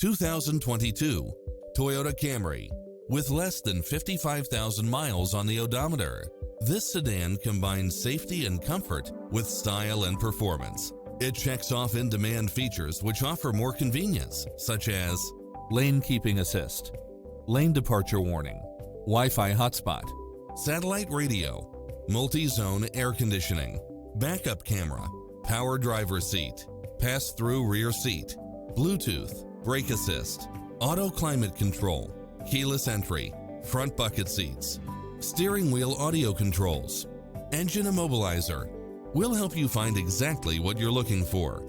2022 Toyota Camry. With less than 55,000 miles on the odometer, this sedan combines safety and comfort with style and performance. It checks off in-demand features which offer more convenience, such as lane keeping assist, lane departure warning, Wi-Fi hotspot, satellite radio, multi-zone air conditioning, backup camera, power driver seat, pass-through rear seat, Bluetooth, brake assist, auto climate control, keyless entry, front bucket seats, steering wheel audio controls, engine immobilizer. We'll help you find exactly what you're looking for.